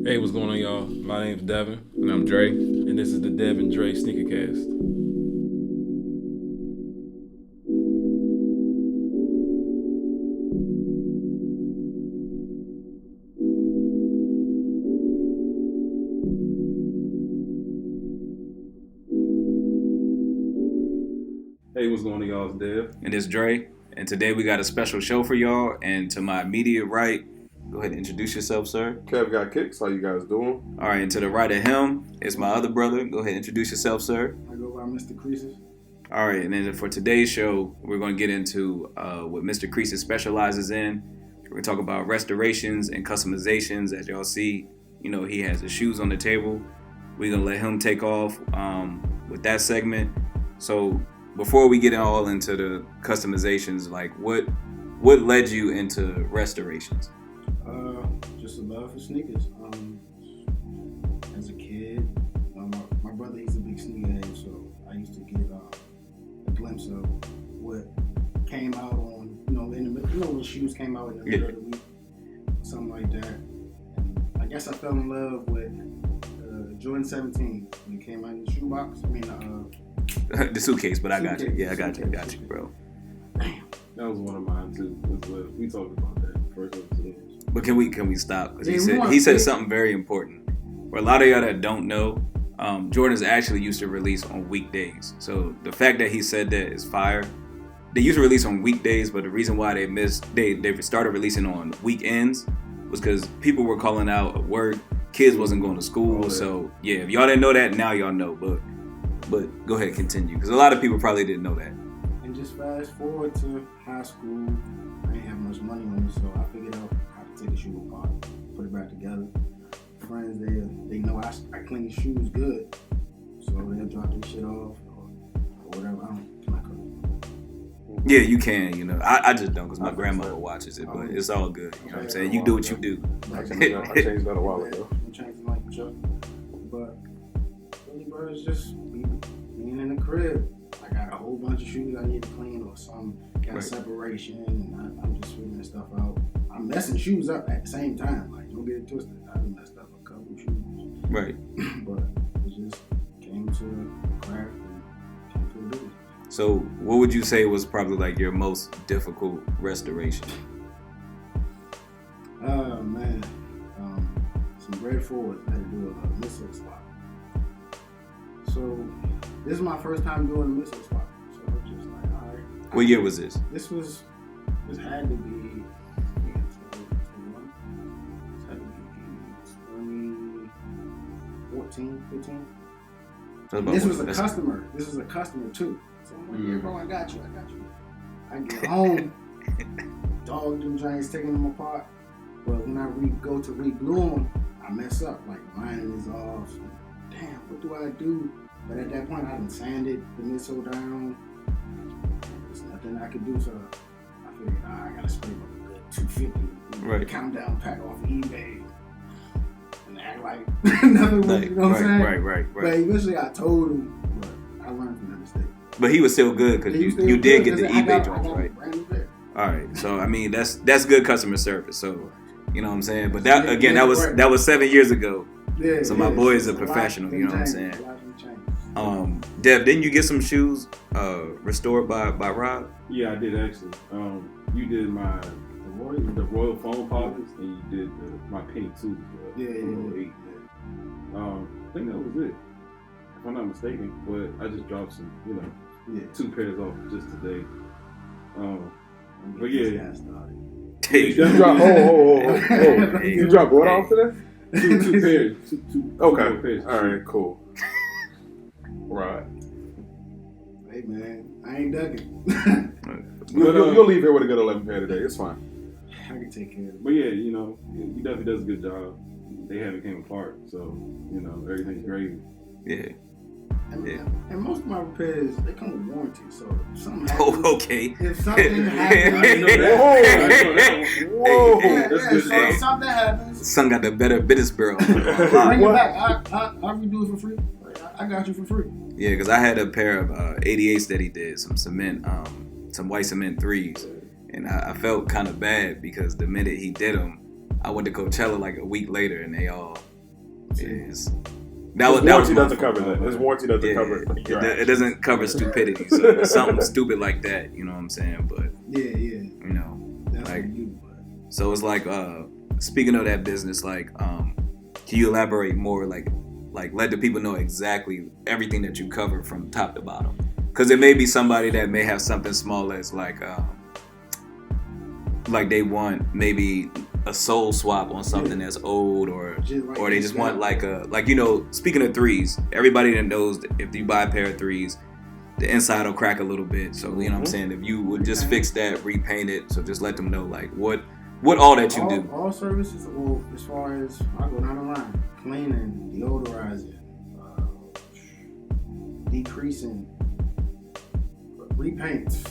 Hey, what's going on, y'all? My name's Devin, And I'm Dre. and this is the Dev and Dre Sneakercast. Hey, what's going on, y'all? It's Dev. And it's Dre. And today we got a special show for y'all. And to my immediate right, go ahead and introduce yourself, sir. Kev got kicks. How you guys doing? All right, and to the right of him is my other brother. Go ahead and introduce yourself, sir. I go by MrCreases. All right, and then for today's show, we're going to get into what MrCreases specializes in. We're going to talk about restorations and customizations. As y'all see, he has his shoes on the table. We're going to let him take off with that segment. So before we get all into the customizations, like what led you into restorations? Just a love for sneakers. As a kid, my brother, he's a big sneakerhead, so I used to get a glimpse of what came out on, in the when shoes came out in the middle of the week, something like that. And I guess I fell in love with Jordan 17 when it came out in the shoebox. The suitcase, but I got you. Suitcase. Yeah, I got you, bro. Damn. That was one of mine too. As well. We talked about that first episode. But can we stop? Because Yeah, he said something very important. For a lot of y'all that don't know, Jordan's actually used to release on weekdays. So the fact that he said that is fire. They used to release on weekdays, but the reason why they started releasing on weekends was because people were calling out at work. Kids wasn't going to school. Oh, yeah. So yeah, if y'all didn't know that, now y'all know. But go ahead and continue, because a lot of people probably didn't know that. And just fast forward to high school, I didn't have much money on me, so I figured out how to take a shoe apart, put it back together. Friends, they know I clean shoes good, so they'll drop their shit off or whatever. Can I curse? Yeah, you can. I just don't, because my grandmother watches it, but it's all good. You know what I'm saying? You do what you do. I changed that a while ago. I'm changing like Chuck, but really, bro, it's just being in the crib. I got a whole bunch of shoes I need to clean or some got Right. separation, and I'm just figuring stuff out. I'm messing shoes up at the same time. Like, don't get it twisted. I done messed up a couple shoes, Right. but it just came to crack and came to a business. So what would you say was probably like your most difficult restoration? Oh man, some bread forward. I had to do a missile swap. So this is my first time doing a missile swap. So I'm just like, all right. What year was this? This had to be 2021. This had to be 2014, 15. This was a customer. This was a customer too. So I'm like, yeah, bro, I got you. I get home, dog them giants taking them apart. But when I go to re-glue them, I mess up. Like, lining is off. Damn, what do I do? But at that point, I done sanded the midsole down. There's nothing I could do, so I figured, I gotta spray a good 250. Right. Countdown pack off eBay. And act like nothing was, you know what I'm saying? Right. But eventually I told him, but I learned from that mistake. But he was still good, because He was still you did good, get the 'cause I eBay got joints, a right? brand new pair. All right. So I mean, that's good customer service. So you know what I'm saying. But that again, that was 7 years ago. Yeah, So my boy is a professional, you know what I'm saying? Dev, didn't you get some shoes restored by Rob? Yeah, I did actually. You did the Royal Foam Pockets, and you did my Pink too. Yeah. I think that was it, if I'm not mistaken. But I just dropped some, 2 pairs off just today. But yeah. You dropped. You dropped what off today? Two pairs. Two Okay. more pairs. All right. Cool. Right. Hey man, I ain't ducking. You'll leave here with a good 11 pair today. It's fine. I can take care of it. But yeah, he definitely does a good job. They haven't came apart, so everything's gravy. Yeah. And most of my repairs, they come with warranty, so if something happens, Oh, okay. if something happens, Whoa. yeah, That's so good. if something happens, Son got the better business bureau. bring it back. I'll redo it for free. I got you for free. Yeah, because I had a pair of 88s that he did, some cement, some white cement 3s. And I felt kind of bad because the minute he did them, I went to Coachella like a week later and It's, warranty doesn't cover that. His warranty doesn't cover it. It doesn't cover stupidity. So it's something stupid like that, you know what I'm saying? But you know, that's like, you, so it's like speaking of that business, like, can you elaborate more? Like let the people know exactly everything that you cover from top to bottom. Because there may be somebody that may have something small as like they want maybe a soul swap on something that's old, or they just want like you know, speaking of threes, everybody that knows that if you buy a pair of threes, the inside will crack a little bit. So you know what I'm saying, if you would just fix that, repaint it, so just let them know like what all that you do. All services, well, as far as I go down the line, cleaning, deodorizing, decreasing, repaints,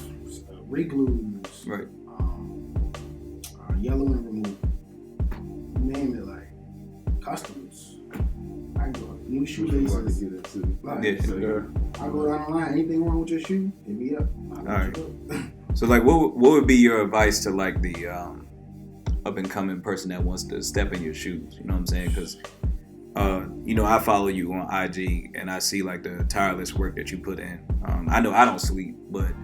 re-glues, right. Yellow and removal. Name it, like customs. I go new shoelaces. Like, I go down the line. Anything wrong with your shoe? Hit me up. All right. So like, what would be your advice to like the up and coming person that wants to step in your shoes? You know what I'm saying? Because you know, I follow you on IG and I see like the tireless work that you put in. I know I don't sleep, but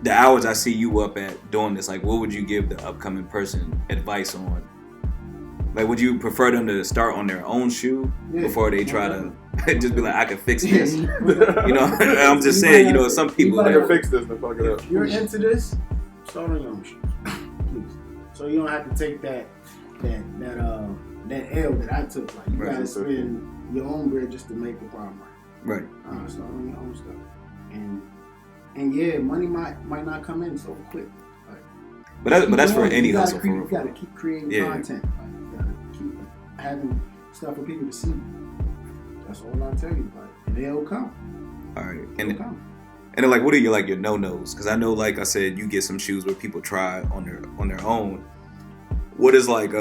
the hours I see you up at doing this, like, what would you give the upcoming person advice on? Like, would you prefer them to start on their own shoe before they try to just be like, I can fix this? You know, I'm just saying, you know, some people I can fix this and fuck it up. If you're into this, start on your own shoes, please. So you don't have to take that L that I took. Like, you gotta spend your own bread just to make the problem right. Start on your own stuff, and yeah, money might not come in so quick. Like, but that's for any hustle. You gotta keep creating content. Like, you gotta keep having stuff for people to see. That's all I tell you. Like, and they'll come. All right, and then like, what are your no-nos? Because I know, like I said, you get some shoes where people try on their own. What is like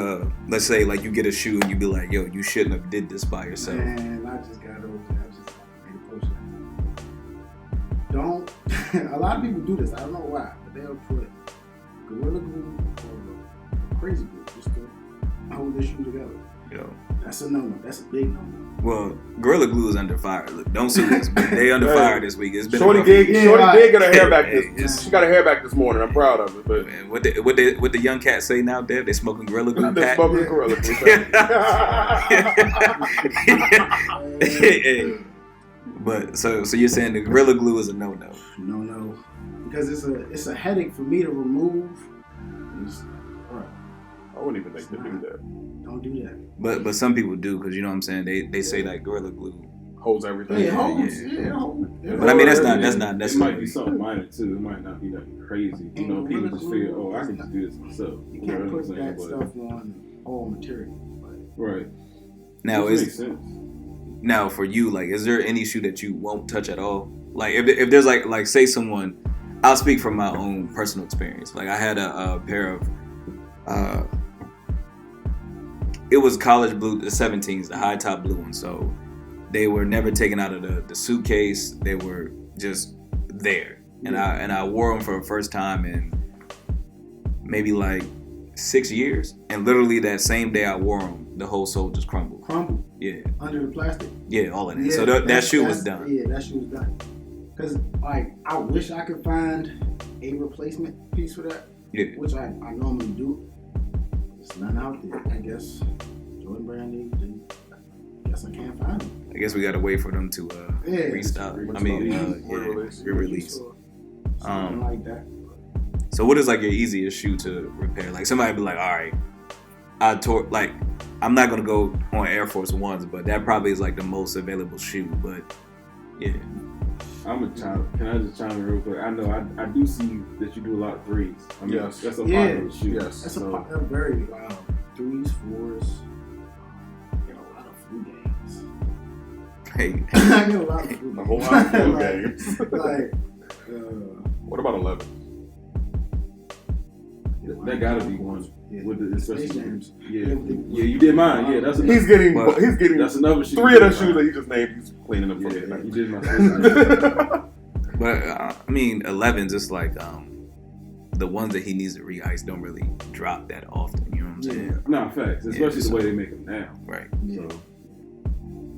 let's say like you get a shoe and you be like, yo, you shouldn't have did this by yourself. Man, I just got over that. I just made a post. Don't. A lot of people do this. I don't know why, but they'll put Gorilla Glue or Crazy Glue just to hold their shoe together. Yo, that's a no-no. That's a big no-no. Well, Gorilla Glue is under fire. Look, don't sue us, but they under fire this week. It's been Shorty did get her hair back she got her hair back this morning. I'm proud of it. But man, what the young cats say now, Dev? They smoking Gorilla Glue. They're smoking Gorilla Glue. Hey. But so you're saying the Gorilla Glue is a no-no? No, because it's a headache for me to remove. I wouldn't even think to do that. Don't do that. But some people do, because you know what I'm saying. They say that Gorilla Glue holds everything. Yeah, holds. But I mean, that's not It might be something minor too. It might not be nothing crazy. You know, people just figure, I can just do this myself. You can't put that stuff on all material. Right. Now makes sense. Now for you, like, is there any shoe that you won't touch at all? Like, if there's like say someone, I'll speak from my own personal experience. Like, I had a pair of it was college blue, the 17s, the high top blue ones. So they were never taken out of the suitcase. They were just there, and I wore them for the first time in maybe like 6 years. And literally that same day I wore them, the whole sole just crumbled. Yeah. Under the plastic. Yeah, all of that. So that shoe was done. Yeah, that shoe was done. Because like I wish I could find a replacement piece for that. Yeah. Which I normally do. There's none out there. I guess Jordan Brand I guess I can't find them. I guess we gotta wait for them to restock. I mean, re-release. Something like that. So what is like your easiest shoe to repair? Like somebody be like, all right, I'm not gonna go on Air Force Ones, but that probably is like the most available shoe. But yeah. Can I just chime in real quick? I know I do see that you do a lot of threes. I mean, that's a popular shoe. Yes. That's a very loud. 3s, 4s. A lot of flu games. Hey. I get a lot of flu games. A whole lot of flu games. What about 11? That gotta be one. With the especially games. Yeah, you did mine. Yeah, that's he's getting that's another shoe. 3 of the shoes that he just named. He's cleaning them for me. You did my But I mean, 11s. It's like the ones that he needs to re-ice don't really drop that often. You know what I'm saying? No, facts. Especially the way they make them now. Right. So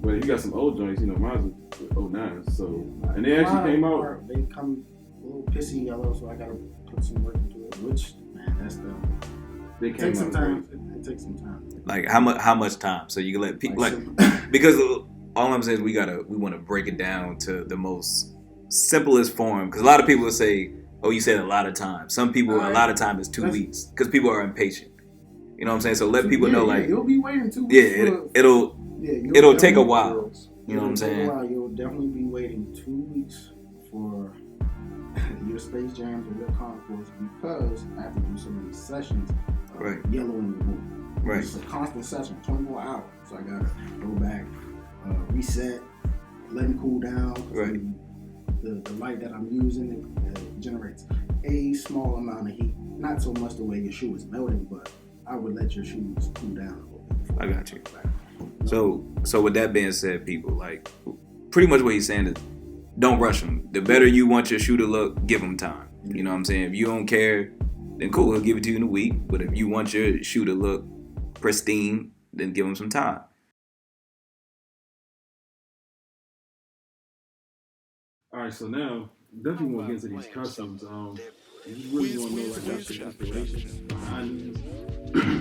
But you got some old joints, you know, mine's 09, so, and they actually came out. They come a little pissy yellow, so I gotta put some work into it, which, man, that's the... It takes some time. It takes some time. Like, how much time? So you can let people, because all I'm saying is we want to break it down to the most simplest form, because a lot of people will say, oh, you said a lot of time. Some people, a lot of time is 2 weeks, because people are impatient. You know what I'm saying? So let people know, like... You'll be waiting 2 weeks. Yeah, it'll take a while. You know what I'm saying? You'll definitely be waiting 2 weeks for your Space Jams or your Concourse, because I have to do so many sessions of yellow and blue. Right. It's a constant session, 24 hours. So I gotta go back, reset, let them cool down. Right. The light that I'm using it generates a small amount of heat. Not so much the way your shoe is melting, but I would let your shoes cool down a little bit. I got you. So with that being said, people, like, pretty much what he's saying is, don't rush them. The better you want your shoe to look, give them time. You know what I'm saying? If you don't care, then cool, he'll give it to you in a week. But if you want your shoe to look pristine, then give them some time. All right, so now definitely want to get into these customs. You really want to know, like, what's the inspiration behind these?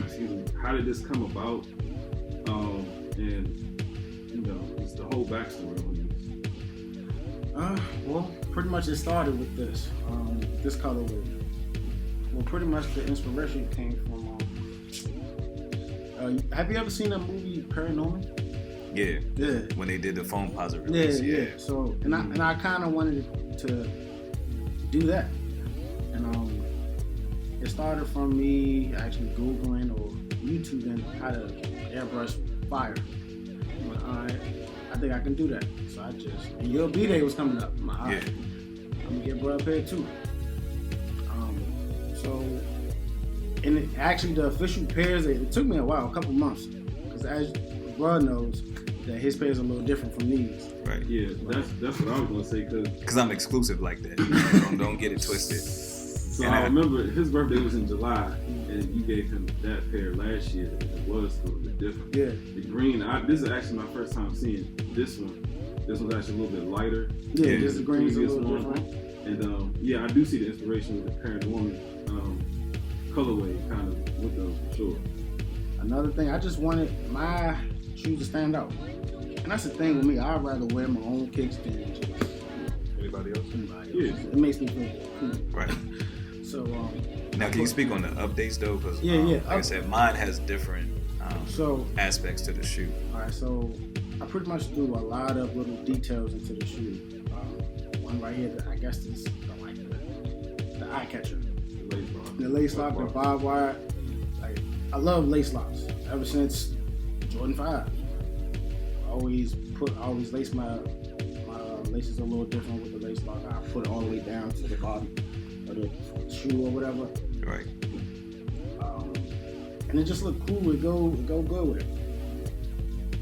Excuse me. How did this come about? And you know, it's the whole backstory on these. Well, pretty much it started with this. This colorway. Well, pretty much the inspiration came from. Have you ever seen that movie Paranormal? Yeah. When they did the foam posit release. Yeah. So, and I kind of wanted to do that, and it started from me actually Googling or YouTubing how to airbrush fire. I'm like, all right, I think I can do that. So and your B-Day was coming up. I'm like, all right, I'm gonna get brought up here too. And actually the official pairs, it took me a while, a couple months, because as Bro knows, that his pairs are a little different from these. Right. Yeah, that's what I was gonna say, because I'm exclusive like that. Don't get it twisted. So I remember his birthday was in July, and you gave him that pair last year. It was a little bit different. Yeah. The green. This is actually my first time seeing this one. This one's actually a little bit lighter. Yeah, this green is a little different. And yeah, I do see the inspiration with the Paranormal colorway kind of with those for sure. Another thing, I just wanted my shoes to stand out. And that's the thing with me. I'd rather wear my own kicks than just anybody else. Yeah. It makes me feel cool. Right. So now, can you speak on the updates though? Because like I said, mine has different aspects to the shoe. All right, so I pretty much threw a lot of little details into the shoe. One right here that I guess is the eye catcher. The lace lock, the barbed wire. Like, I love lace locks ever since Jordan 5. I always lace my laces a little different with the lace lock. I put it all the way down to the bottom of the shoe or whatever. Right. And it just looked cool. It go good with it.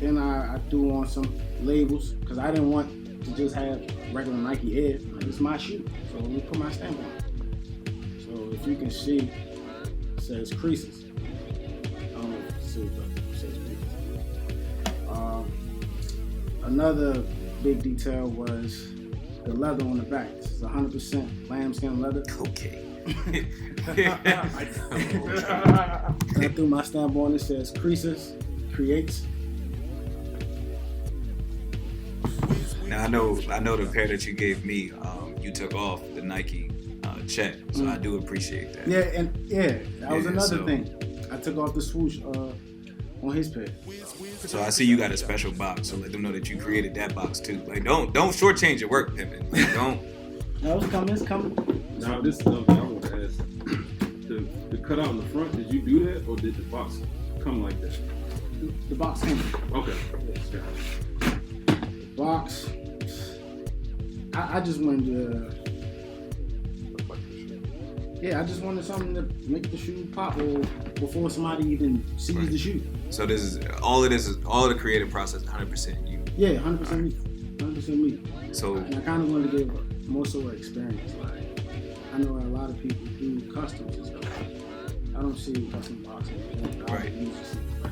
Then I threw on some labels because I didn't want to just have regular Nike Air. Like, it's my shoe, so let me put my stamp on it. So if you can see, it says Creases. I don't know if you can see, but it says Creases. Another big detail was the leather on the back. This is 100% lambskin leather. Okay. I threw my stamp on it. Says Creases, creates. Now I know the pair that you gave me. You took off the Nike check, so I do appreciate that. That was another thing. I took off the swoosh on his pair. So I see you got a special box, so let them know that you created that box too. Like, don't shortchange your work, pimpin'. Like, don't. No, it's coming. Now this is something I want to ask. The cutout in the front, did you do that, or did the box come like that? The box came. Okay. The box. I just wanted to. Yeah, I just wanted something to make the shoe pop before somebody even sees the shoe. So this is all the creative process, 100% you. Yeah, 100% me. 100% me. So and I kind of wanted to give more so an experience. Like, I know a lot of people do customs and stuff. I don't see custom boxes. Right.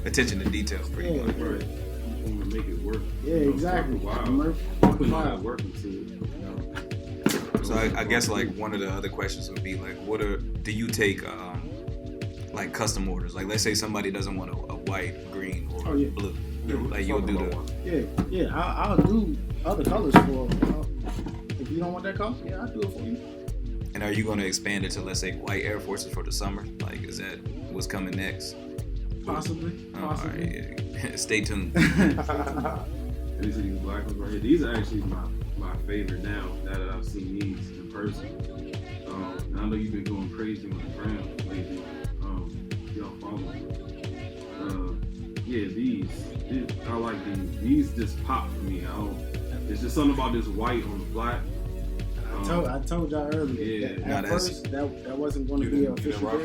Attention to detail, pretty much. Right. You want to make it work. Yeah, exactly. Wow. Put a lot of work into it. So I guess like one of the other questions would be like, do you take like custom orders? Like let's say somebody doesn't want a white, green, or blue. Like you'll do the. I'll do other colors for. If you don't want that color, I'll do it for you. And are you going to expand it to, let's say, white Air Forces for the summer? Like, is that what's coming next? Possibly. All right. Stay tuned. These are these black ones right here. These are actually my favorite now that I've seen these in person. And I know you've been going crazy on the ground lately. Y'all follow me. These I like these. These just pop for me. It's just something about this white on the black. I told y'all earlier. At first, that wasn't going to be an official rock.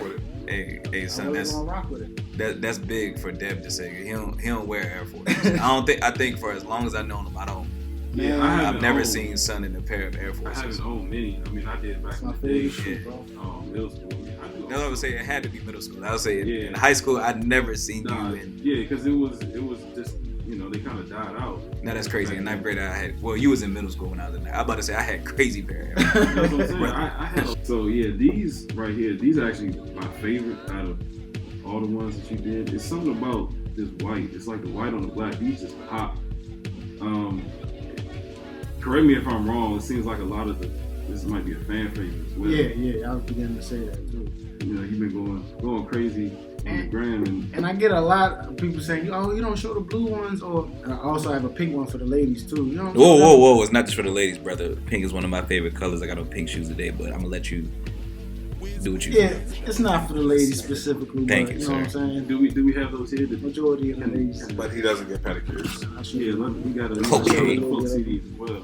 Hey, son, that's gonna rock with it. That's big for Deb to say. He don't wear Air Force. I think for as long as I've known him, I don't. Yeah, I've never seen Son in a pair of Air Forces. I haven't owned many. I mean, I did back in the day. Middle school. No, I would say it had to be middle school. I would say in high school, I'd never seen you in. Yeah, because it was just, they kind of died out. No, that's crazy. In ninth grade, you was in middle school when I was in there. I'm about to say I had crazy pair. That's what I'm saying. I had. So these right here, these are actually my favorite out of all the ones that you did. It's something about this white. It's like the white on the black. These just pop. Correct me if I'm wrong. It seems like a lot of this might be a fan favorite as well. Yeah. I was beginning to say that too. You've been going crazy on the gram, and I get a lot of people saying, "Oh, you don't show the blue ones," and I also have a pink one for the ladies too. Whoa! It's not just for the ladies, brother. Pink is one of my favorite colors. I got on pink shoes today, but I'm gonna let you do what you do. Yeah, it's not for the ladies specifically. Thank you, know sir. what I'm saying? Do we have those here? The majority of the ladies. But he doesn't get pedicures. We got to Okay. full CDs as well.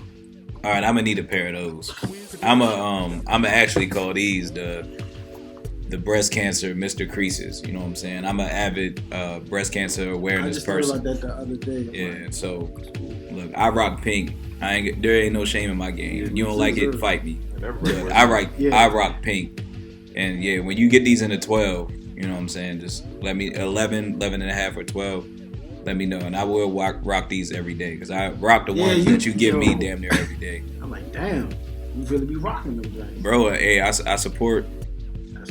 All right, I'm gonna need a pair of those. I'm actually call these the breast cancer MrCreases. You know what I'm saying? I'm an avid breast cancer awareness person. I just thought about that the other day. Yeah, so look, I rock pink. There ain't no shame in my game. You don't like it, fight me. But I rock pink. And when you get these in a 12, you know what I'm saying? Just let me 11 and a half or 12. Let me know, and I will rock these every day because I rock the ones that you give me damn near every day. I'm like, damn, you really be rocking them things, bro. Hey, I support.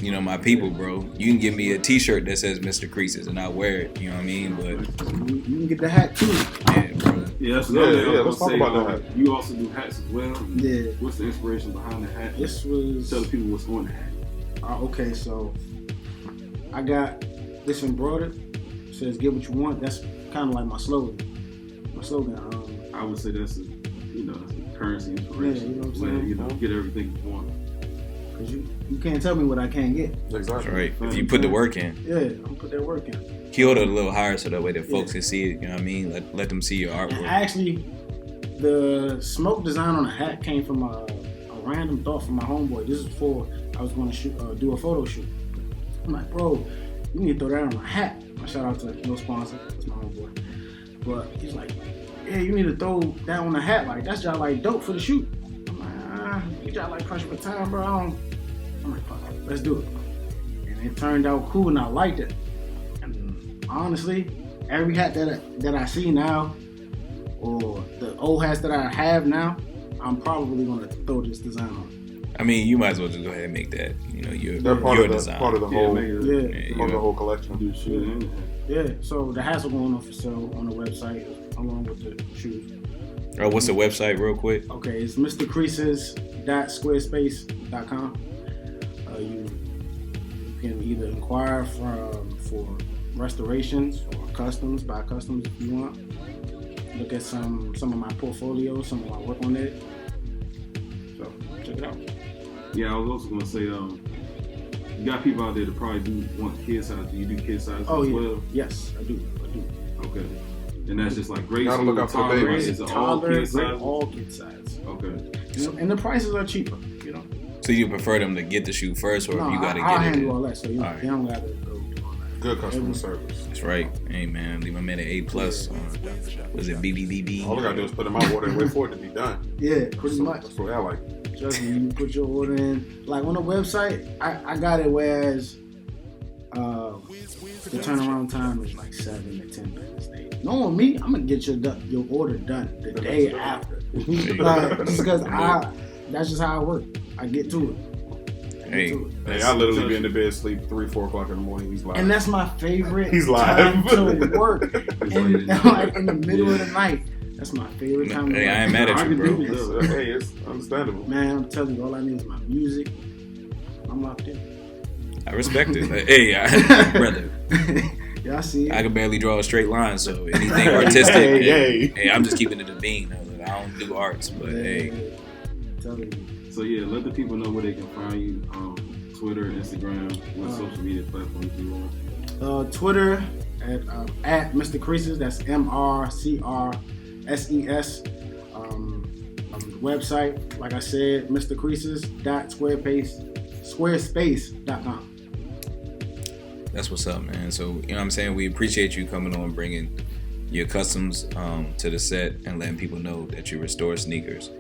My people, bro. You can give me a T-shirt that says MrCreases, and I'll wear it. You know what I mean? But you can get the hat too. Yeah, bro. Let's talk about that. You also do hats as well. Yeah. What's the inspiration behind the hat? This was. Tell the people what's on the hat. Okay, so I got this embroidered. It says "Get what you want." That's kind of like my slogan. I would say that's a currency inspiration. Yeah, you know what I'm saying? Get everything you want. Cause you can't tell me what I can't get. Exactly. That's right. If you put the work in. Yeah, I'm gonna put that work in. Hold it a little higher so that way that folks can see it. You know what I mean? Let them see your artwork. And actually, the smoke design on the hat came from a random thought from my homeboy. This is before I was going to do a photo shoot. I'm like, bro, you need to throw that on my hat. Shout out to no sponsor. That's my homeboy. But he's like, yeah, you need to throw that on the hat. Like that's just like dope for the shoot. I'm like, you got like pressure for time, bro. I'm like, fuck it, let's do it. And it turned out cool, and I liked it. And honestly, every hat that I see now, or the old hats that I have now, I'm probably gonna throw this design on. I mean, you might as well just go ahead and make that. Your design. Part of the whole, part of the whole collection. Yeah. So the hats are going on for sale on the website along with the shoes. What's the website, real quick? Okay, it's MrCreases.squarespace.com. You can either inquire for restorations or customs, buy customs if you want. Look at some of my portfolio, some of my work on it. So check it out. Yeah, I was also gonna say, you got people out there that probably do want kid size. Do you do kid size as well? Yes, I do. Okay. And that's just like grade school, look up for babies. Is it all kid size? All kid size. Okay. And the prices are cheaper, So you prefer them to get the shoe first, or if you got to get I'll it? handle all that, so you don't got to go do all that. Good customer service. That's right. Hey man, leave them at an A+. Was it BBBB? All I gotta do is put in my order and wait for it to be done. Yeah, pretty much. That's what I like. Trust me, you put your order in. Like on the website, I got it whereas the turnaround time is like 7 to 10 business days. knowing me, I'm gonna get your order done the day after. Just because that's just how I work. I get to it. Hey, I literally be in the bed asleep 3-4 o'clock in the morning. He's live. And that's my favorite He's live. time to work. And like in the middle of the night. That's my favorite time to work. Hey, I ain't mad at you, bro. Hey, it's understandable. Man, I'm telling you, all I need is my music. I'm locked in. I respect it. Hey, brother. Yeah, I see it. I can barely draw a straight line, so anything artistic. Hey, I'm just keeping it a bean. I don't do arts, but hey. Telling you. So yeah, let the people know where they can find you. Twitter, Instagram, what social media platforms you on? Twitter at MrCreases. That's MrCreases. Website, like I said, MrCreases.squarespace.com. That's what's up, man. So, you know what I'm saying? We appreciate you coming on, bringing your customs to the set and letting people know that you restore sneakers.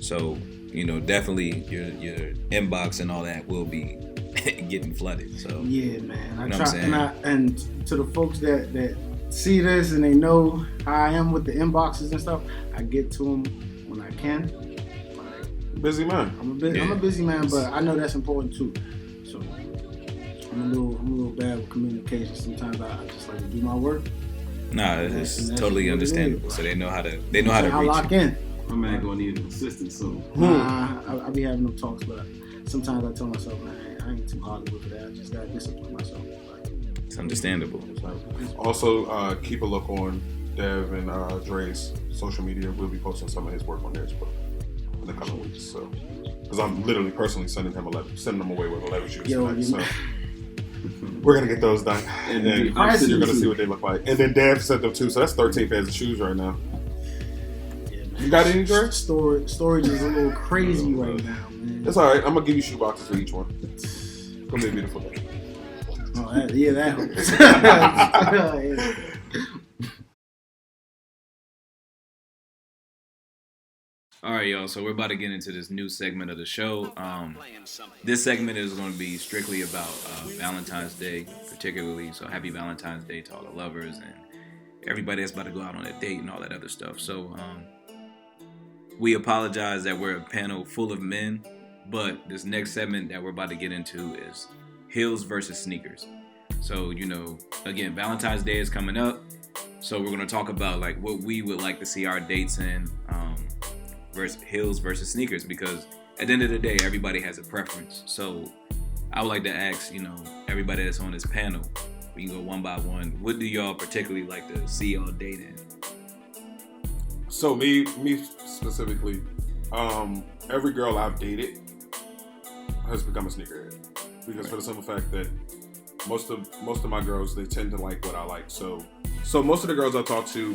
So, you know, definitely your inbox and all that will be getting flooded. So yeah, man. I you know try, and to the folks that see this and they know how I am with the inboxes and stuff, I get to them when I can. Busy man. I'm a busy man, but I know that's important too. So I'm a little bad with communication. Sometimes I just like to do my work. Nah, it's totally understandable. So they know how to reach lock you. in. My man gonna need an assistant soon. I be having them talks, but sometimes I tell myself, man, I ain't too Hollywood for that. I just gotta discipline myself. It's understandable. Also, keep a look on Dev and Dre's social media. We'll be posting some of his work on there as well in the coming weeks. So, because I'm literally personally sending him away with 11 shoes tonight. So we're gonna get those done, and then you're gonna see what they look like. And then Dev sent them too. So that's 13 pairs of shoes right now. You got any, Dre? Storage is a little crazy right now, man. It's all right. I'm gonna give you shoe boxes for each one. It's gonna be a beautiful day. Oh, that helps. All right, y'all. So we're about to get into this new segment of the show. This segment is going to be strictly about Valentine's Day, particularly. So happy Valentine's Day to all the lovers and everybody that's about to go out on a date and all that other stuff. So we apologize that we're a panel full of men, but this next segment that we're about to get into is heels versus sneakers. So, you know, again, Valentine's Day is coming up. So we're going to talk about like what we would like to see our dates in versus heels versus sneakers, because at the end of the day, everybody has a preference. So I would like to ask, you know, everybody that's on this panel, we can go one by one. What do y'all particularly like to see y'all date in? So me specifically, every girl I've dated has become a sneakerhead, because for the simple fact that most of my girls, they tend to like what I like. So most of the girls I talk to,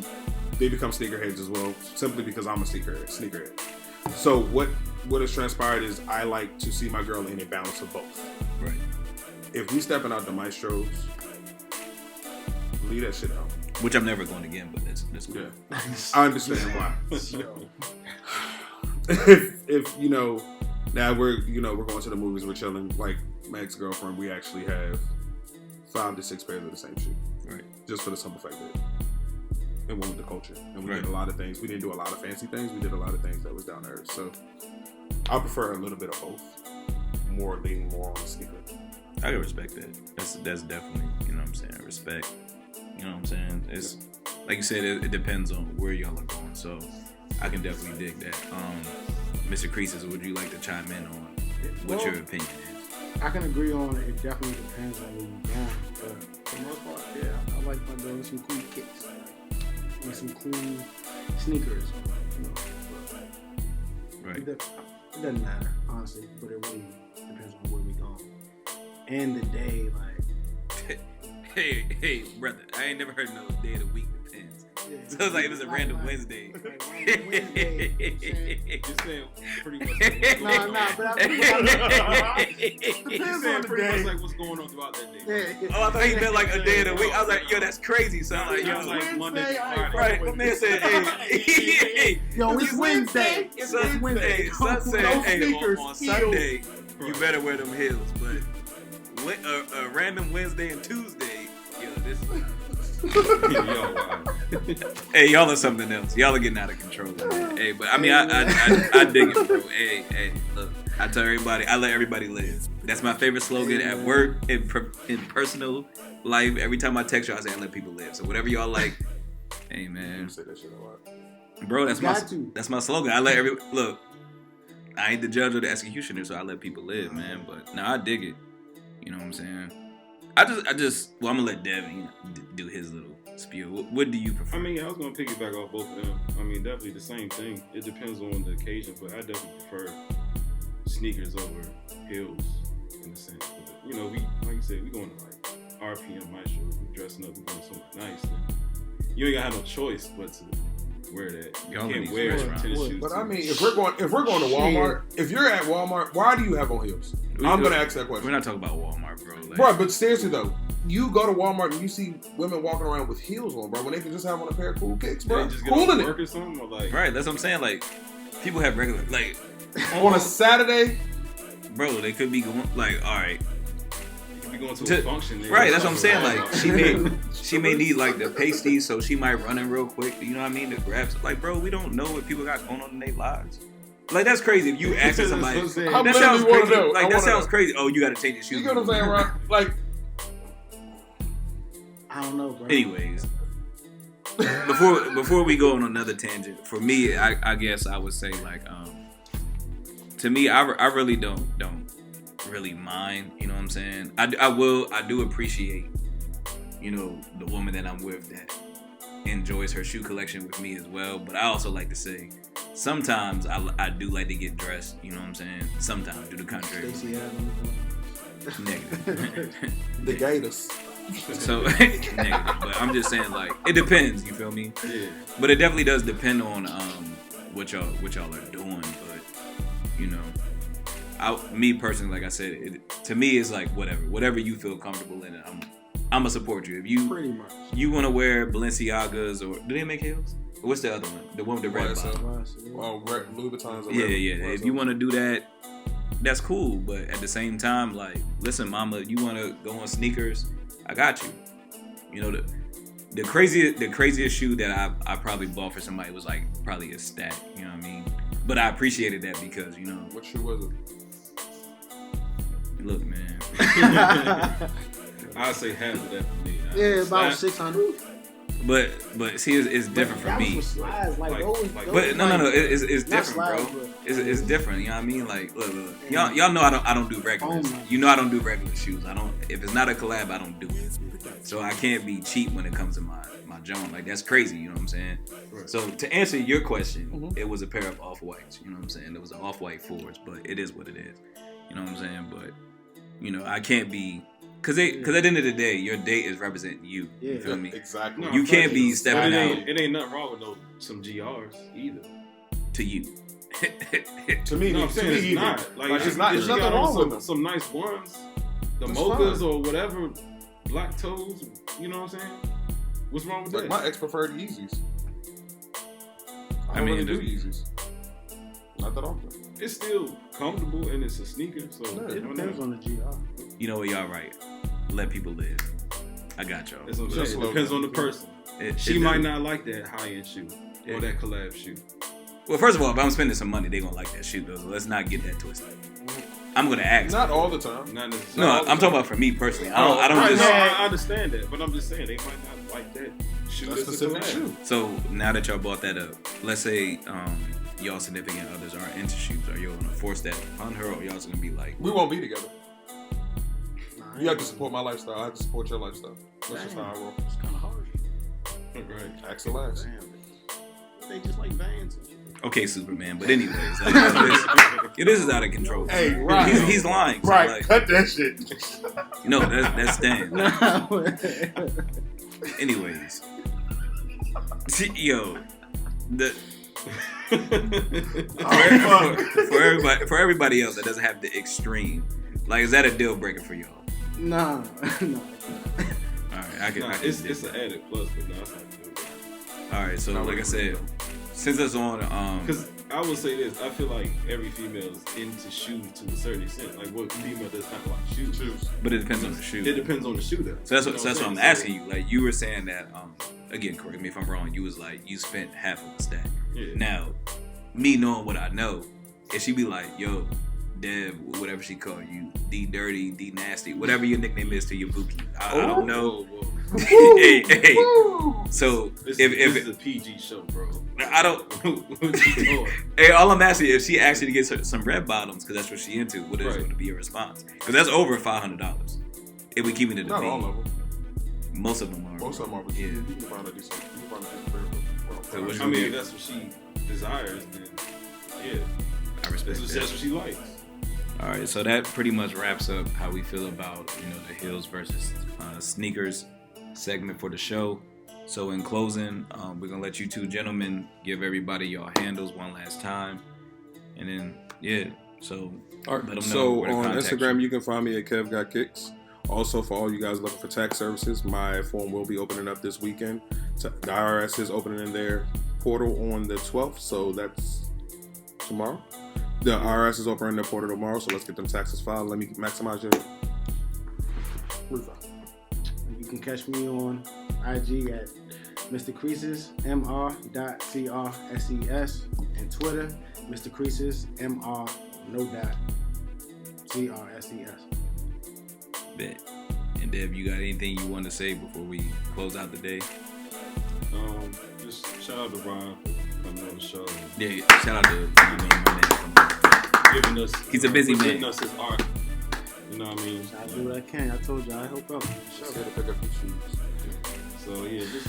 they become sneakerheads as well, simply because I'm a sneakerhead. So what has transpired is I like to see my girl in a balance of both. Right. If we stepping out the maestros, leave that shit out. Which I'm never going again, but that's cool. Yeah. I understand why. if you know, now we're going to the movies, we're chilling. Like my ex-girlfriend, we actually have 5 to 6 pairs of the same shoe. Right. Just for the simple fact that it went with the culture, and we did a lot of things. We didn't do a lot of fancy things. We did a lot of things that was down to earth. So I prefer a little bit of both. Leaning more on the sneaker. I can respect that. That's definitely, you know what I'm saying, respect. You know what I'm saying? It's like you said, it depends on where y'all are going. So I can definitely dig that. MrCreases, would you like to chime in on what your opinion is? I can agree on it. It definitely depends on where you're going. But for the most part, yeah, I like my girl with some cool kicks. With some cool sneakers. You know, right. It doesn't matter, honestly, but it really depends on where we're going. And the day, like... Hey, brother, I ain't never heard no day of the week depends. Yeah, so it's like it was a random Wednesday. Like random Wednesday, Just saying pretty much. but I mean, Depends on the day. Like what's going on throughout that day. Yeah. Oh, I thought he meant like a day of the week. I was like, yo, that's crazy. So I'm like, yo, like Monday to Friday. Right, my man said, hey. Yo, it's Wednesday. It's Wednesday. Son said, hey, on Sunday, you better wear them heels. But a random Wednesday and Tuesday, yo, this Yo, wow. Hey, y'all are something else. Y'all are getting out of control. Man. Hey, but I mean, I dig it, bro. Hey, look, I tell everybody, I let everybody live. That's my favorite slogan at work, in personal life. Every time I text y'all, I say I let people live. So whatever y'all like, hey man. You say that shit a lot. Bro, that's my slogan. I let look. I ain't the judge or the executioner, so I let people live, man. But now I dig it. You know what I'm saying? I just. Well, I'm gonna let Devin do his little spiel. What do you prefer? I mean, I was gonna piggyback off both of them. I mean, definitely the same thing. It depends on the occasion, but I definitely prefer sneakers over heels in a sense. But, you know, we like you said, we going to like RPM Maestro, we dressing up, we doing something nice. Then you ain't gonna have no choice but to wear that. You can't wear tennis shoes. But I mean, if we're going to Walmart, if you're at Walmart, why do you have on heels? I'm gonna ask that question. We're not talking about Walmart, bro. Like, Bro, but seriously though, you go to Walmart and you see women walking around with heels on, bro, when they can just have on a pair of cool kicks, bro. Just get off work or something, or like, right? That's what I'm saying. Like, people have regular, like, on a Saturday, bro. They could be going, like, all right. Be going to a function, right? That's what I'm saying. Like, she may need like the pasties, so she might run in real quick. You know what I mean? To grab, like, bro, we don't know what people got going on in their lives. Like, that's crazy. If you ask somebody, that sounds crazy. Like, that sounds crazy. Oh, you got to change your shoes. You know what I'm saying, right? Like, I don't know, bro. Anyways, before we go on another tangent, for me, I guess I would say like, to me, I really don't really mind. You know what I'm saying? I do appreciate, you know, the woman that I'm with that enjoys her shoe collection with me as well. But I also like to say, sometimes I do like to get dressed. You know what I'm saying? Sometimes do the contrary. Negative. The Gators. So negative, but I'm just saying, like, it depends. You feel me? Yeah. But it definitely does depend on what y'all are doing. But you know, me personally, like I said, to me it's like whatever you feel comfortable in. I'm gonna support you. If you pretty much you want to wear Balenciagas or do they make heels? What's the other one? The one with the red bottom. Oh, Louis Vuitton's. Yeah. If you want to do that, that's cool. But at the same time, like, listen, mama, you want to go on sneakers? I got you. You know, the craziest shoe that I probably bought for somebody was like probably a Stack. You know what I mean? But I appreciated that because, you know. What shoe was it? Look, man. I'd say half of that for me. Yeah, about 600. But see, it's different for me. But no, it's different, bro. It's different. You know what I mean? Like, look. Y'all know I don't do regulars. You know I don't do regular shoes. I don't. If it's not a collab, I don't do it. So I can't be cheap when it comes to my joint. Like, that's crazy. You know what I'm saying? Right. So to answer your question, it was a pair of off-whites. You know what I'm saying? It was an off-white fours, but it is what it is. You know what I'm saying? But you know, I can't be. Cause at the end of the day, your date is representing you. Yeah. You feel me? Exactly. No, you can't be stepping out. It ain't nothing wrong with some GRs either. To you. To me, no, I'm saying it's not. Like, it's not. There's nothing wrong with them. Some nice ones, the mochas or whatever, black toes. You know what I'm saying? What's wrong with that? My ex preferred Yeezys. I mean, really do Yeezys. Not that often. It's still comfortable and it's a sneaker, so it depends on the GR. You know what, y'all right. Let people live. I got y'all. It depends on the person. She might not like that high-end shoe or that collab shoe. Well, first of all, if I'm spending some money, they gonna like that shoe though. So let's not get that twisted. I'm gonna ask. Not all the time. Not necessarily. No, I'm talking about for me personally. I don't right, just. No, I understand that, but I'm just saying they might not like that shoe. That specific shoe. So now that y'all brought that up, let's say y'all significant others are into shoes. Are you gonna force that on her, or y'all just gonna be like, we won't be together? You have to support my lifestyle. I have to support your lifestyle. That's just how I roll. It's kind of hard. Right. Axel ass. They just like Vans. Okay, Superman. But anyways, this is out of control. Hey, right. He's lying. So right. Like, cut that shit. No, that's Stan. Anyways, yo, for everybody else that doesn't have the extreme, like, is that a deal breaker for y'all? No. All right, it's an added plus, but no, it's not a deal breaker. All right, so like I said, since it's on, because I would say this. I feel like every female is into shoes to a certain extent. Like, what female does not like shoes? But it depends on the shoe. It depends on the shoe, though. So that's what I'm asking you. Like, you were saying that, again, correct me if I'm wrong, you was like, you spent half of the stack. Yeah. Now, me knowing what I know, if she be like, yo, Deb, whatever she call you, D Dirty, D Nasty, whatever your nickname is to your bookie. I don't know. Whoa. hey. So This if is a PG show, bro. I don't. What you doing? Hey, all I'm asking if she actually gets her some red bottoms because that's what she into. What is going to be your response? Because that's over $500. If we keep it in the Not beat. all of them. Most of them are. Most of them are. But Yeah. you can find a decent. You can find a decent So what I you mean, get? if that's what she desires, then yeah, I respect that's that. what she likes. All right, so that pretty much wraps up how we feel about the heels versus sneakers segment for the show. So in closing, we're gonna let you two gentlemen give everybody your handles one last time, and then so All let right. them know So where to on contact Instagram, you. you can find me at Kev Got Kicks. Also, for all you guys looking for tax services, my form will be opening up this weekend. The IRS is opening their portal on the 12th, so that's tomorrow. The IRS is opening their portal tomorrow, so let's get them taxes filed. Let me maximize your refund. You can catch me on IG at MrCreases, mr.creses, and Twitter, MrCreases, mr, no dot, CRSES. Bet. And Deb, you got anything you want to say before we close out the day? Just shout out to Ron for coming on the show. Yeah, shout out to my man. Giving us, He's a busy presenting man. us his art. You know what I mean? I do what I can. I told you I help out. Just here to pick up your shoes. So yeah, just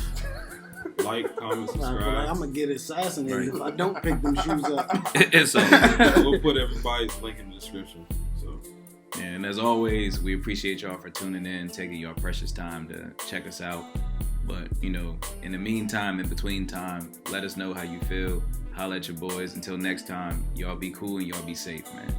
like, comment, I feel like subscribe. I'm gonna get assassinated if I don't pick them shoes up. So, We'll put everybody's link in the description. So and as always, we appreciate y'all for tuning in, taking your precious time to check us out. But, in the meantime, in between time, let us know how you feel. Holla at your boys. Until next time, y'all be cool and y'all be safe, man.